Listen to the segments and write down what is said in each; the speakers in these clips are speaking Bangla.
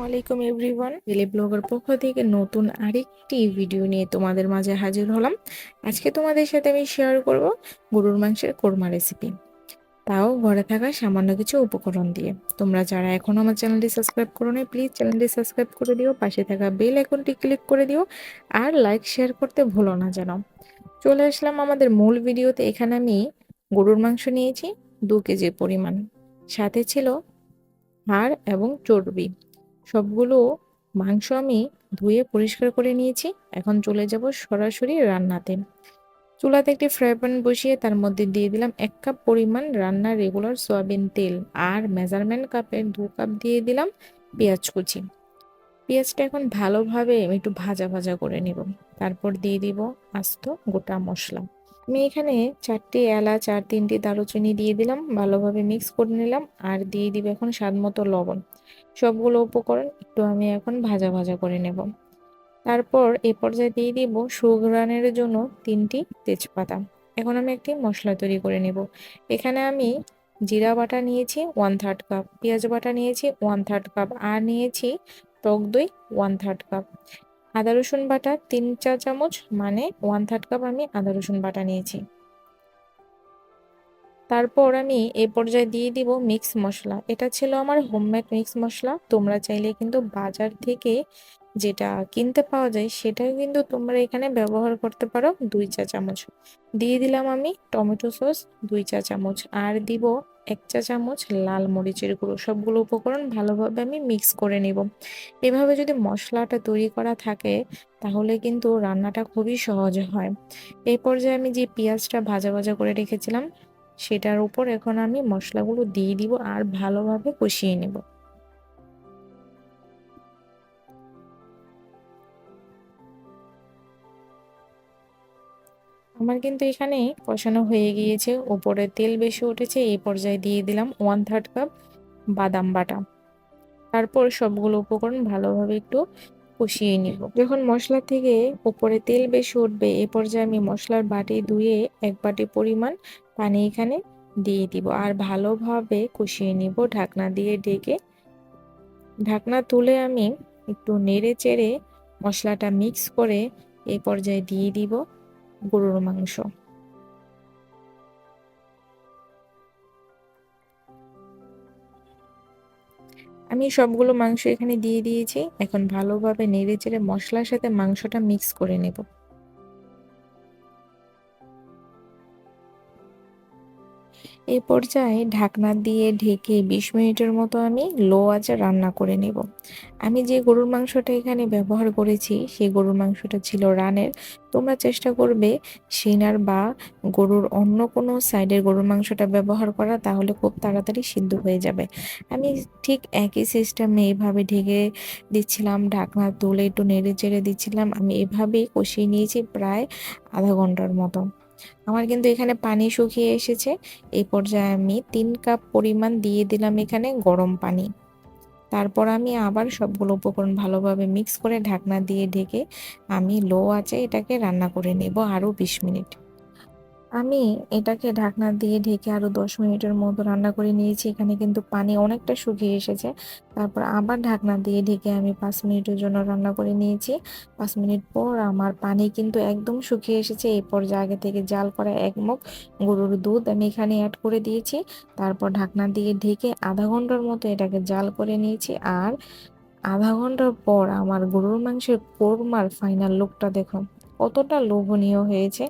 আলাইকুম এভরিওয়ান, ডেলি ব্লগের পক্ষ থেকে নতুন আরেকটি ভিডিও নিয়ে তোমাদের মাঝে হাজির হলাম। আজকে তোমাদের সাথে আমি শেয়ার করব গরুর মাংসের কোরমা রেসিপি, তাও ঘরে থাকা সামান্য কিছু উপকরণ দিয়ে। তোমরা যারা এখন আমার চ্যানেলটি সাবস্ক্রাইব করো নাই, প্লিজ চ্যানেলটি সাবস্ক্রাইব করে দিও, পাশে থাকা বেল আইকনটি ক্লিক করে দিও আর লাইক শেয়ার করতে ভুলো না যেন। চলে আসলাম আমাদের মূল ভিডিওতে। এখানে আমি গরুর মাংস নিয়েছি 2 কেজি পরিমাণ, সাথে ছিল হাড় এবং চর্বি। সবগুলো মাংস আমি ধুয়ে পরিষ্কার করে নিয়েছি। এখন চলে যাব সরাসরি রান্নাতে। চুলাতে একটি ফ্রাই প্যান বসিয়ে তার মধ্যে দিয়ে দিলাম 1 কাপ পরিমাণ রান্নার রেগুলার সয়াবিন তেল, আর মেজারমেন্ট কাপে 2 কাপ দিয়ে দিলাম পেঁয়াজ কুচি। পেঁয়াজটা এখন ভালোভাবে আমি একটু ভাজা ভাজা করে নেব। তারপর দিয়ে দিব আস্ত গোটা মশলা। আমি এখানে 4টি এলাচ আর 3টি দারুচিনি দিয়ে দিলাম, ভালোভাবে মিক্স করে নিলাম। আর দিয়ে দিব এখন স্বাদ মতো লবণ। সবগুলো উপকরণ একটু আমি এখন ভাজা ভাজা করে নেব। তারপর এই পর্যায়ে দিয়ে দিব সুঘ্রাণের জন্য 3টি তেজপাতা। এখন আমি একটি মশলা তৈরি করে নেব। এখানে আমি জিরা বাটা নিয়েছি 1/3 কাপ, পেঁয়াজ বাটা নিয়েছি 1/3 কাপ, আর নিয়েছি টক দই 1/3 কাপ, আদা রসুন বাটা 3 চা চামচ, মানে 1/3 কাপ আমি আদা রসুন বাটা নিয়েছি। তারপর আমি এই পর্যায়ে দিয়ে দিব মিক্স মশলা। এটা ছিল আমার হোমমেড মিক্স মশলা। তোমরা চাইলে কিন্তু বাজার থেকে যেটা কিনতে পাওয়া যায় সেটাও কিন্তু তোমরা এখানে ব্যবহার করতে পারো। 2 চা চামচ দিয়ে দিলাম আমি টমেটো সস 2 চা চামচ, আর দিব 1 চা চামচ লাল মরিচের গুঁড়ো। সবগুলো উপকরণ ভালোভাবে আমি মিক্স করে নেব। এভাবে যদি মশলাটা তৈরি করা থাকে তাহলে কিন্তু রান্নাটা খুবই সহজ হয়। এই পর্যায়ে আমি যে পেঁয়াজটা ভাজা ভাজা করে রেখেছিলাম সেটার উপর এখন আমি মশলাগুলো দিয়ে দিব আর ভালোভাবে কষিয়ে নেব। আমার কিন্তু এখানে কষানো হয়ে গিয়েছে, উপরে তেল বেশি উঠেছে। এই পর্যায়ে দিয়ে দিলাম 1/3 কাপ বাদাম বাটা। তারপর সবগুলো উপকরণ ভালোভাবে একটু কষিয়ে নিব। যখন মশলা থেকে উপরে তেল বেশি উঠবে এ পর্যায়ে আমি মশলার বাটি ধুয়ে 1 বাটি পরিমাণ পানি এখানে দিয়ে দিব আর ভালোভাবে কষিয়ে নিব ঢাকনা দিয়ে ঢেকে। ঢাকনা তুলে আমি একটু নেড়ে চেড়ে মশলাটা মিক্স করে এই পর্যায়ে দিয়ে দিব গরুর মাংস। আমি সবগুলো মাংস এখানে দিয়ে দিয়েছি। এখন ভালোভাবে নেড়ে চেড়ে মশলার সাথে মাংসটা মিক্স করে নেব। এই পর্যায়ে ঢাকনা দিয়ে ঢেকে 20 মিনিটের মতো আমি লো আঁচে রান্না করে নেব। আমি যে গরুর মাংসটা এখানে ব্যবহার করেছি সেই গরুর মাংসটা ছিল রানের। তোমরা চেষ্টা করবে সিনার বা গরুর অন্য কোনো সাইডের গরুর মাংসটা ব্যবহার করা, তাহলে খুব তাড়াতাড়ি সিদ্ধ হয়ে যাবে। আমি ঠিক একই সিস্টেমে এইভাবে ঢেকে দিচ্ছিলাম, ঢাকনা তুলে একটু নেড়ে চেড়ে দিচ্ছিলাম। আমি এভাবেই কষিয়ে নিয়েছি প্রায় আধা ঘন্টার মতো। আমার কিন্তু এখানে পানি শুকিয়ে এসেছে। এই পর্যায়ে আমি 3 কাপ পরিমাণ দিয়ে দিলাম এখানে গরম পানি। তারপর আমি আবার সবগুলো উপকরণ ভালোভাবে মিক্স করে ঢাকনা দিয়ে ঢেকে আমি লো আঁচে এটাকে রান্না করে নেব আরো 20 মিনিট। আমি এটাকে ঢাকনা দিয়ে ঢেকে আরো 10 মিনিটের মতো রান্না করে নিয়েছি। এখানে কিন্তু পানি অনেকটা শুকিয়ে এসেছে। তারপর আবার ঢাকনা দিয়ে ঢেকে আমি 5 মিনিটের জন্য রান্না করে নিয়েছি। 5 মিনিট পর আমার পানি কিন্তু একদম শুকিয়ে এসেছে। এই পর্যায়ে আগে থেকে জাল করা 1 মগ গরুর দুধ আমি এখানে অ্যাড করে দিয়েছি। তারপর ঢাকনা দিয়ে ঢেকে আধা ঘন্টার মতো এটাকে জাল করে নিয়েছি। আর আধা ঘন্টার পর আমার গরুর মাংসের কোরমার ফাইনাল লুকটা দেখো কতটা লোভনীয় হয়েছে।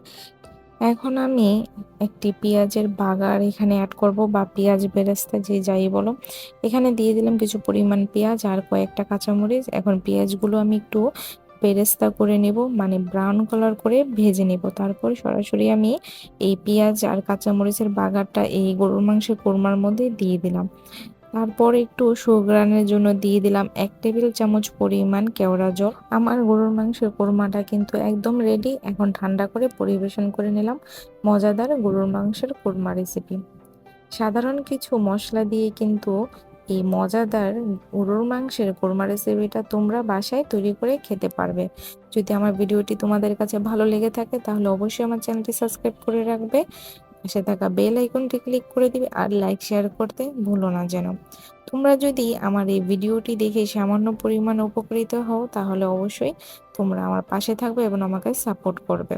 এখন আমি একটি পেঁয়াজের বাগার এখানে অ্যাড করব, বা পেঁয়াজ বেরেস্তা যে যাই বলো। এখানে দিয়ে দিলাম কিছু পরিমাণ পেঁয়াজ আর কয়েকটা কাঁচামরিচ। এখন পেঁয়াজগুলো আমি একটু বেরেস্তা করে নেব, মানে ব্রাউন কালার করে ভেজে নেব। তারপর সরাসরি আমি এই পেঁয়াজ আর কাঁচামরিচের বাগারটা এই গরুর মাংসের কোরমার মধ্যে দিয়ে দিলাম। তারপর একটু সুঘ্রাণের জন্য দিয়ে দিলাম 1 টেবিল চামচ পরিমাণ কেওড়া জল। আমার গরুর মাংসের কোরমাটা কিন্তু একদম রেডি। এখন ঠান্ডা করে পরিবেশন করে নিলাম মজাদার গরুর মাংসের কোরমা রেসিপি। সাধারণ কিছু মশলা দিয়ে কিন্তু এই মজাদার গরুর মাংসের কোরমা রেসিপিটা তোমরা বাসায় তৈরি করে খেতে পারবে। যদি আমার ভিডিওটি তোমাদের কাছে ভালো লেগে থাকে তাহলে অবশ্যই আমার চ্যানেলটি সাবস্ক্রাইব করে রাখবে। পাশে থাকা বেল আইকনটি ক্লিক করে দিবে আর লাইক শেয়ার করতে ভুলো না যেন। তোমরা যদি আমার এই ভিডিওটি দেখে সামান্য পরিমাণে উপকৃত হও তাহলে অবশ্যই তোমরা আমার পাশে থাকবে এবং আমাকে সাপোর্ট করবে।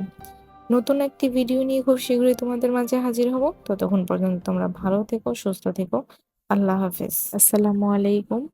নতুন একটি ভিডিও নিয়ে খুব শীঘ্রই তোমাদের মাঝে হাজির হব। ততক্ষণ পর্যন্ত তোমরা ভালো থেকো, সুস্থ থেকো। আল্লাহ হাফেজ। আসসালামু আলাইকুম।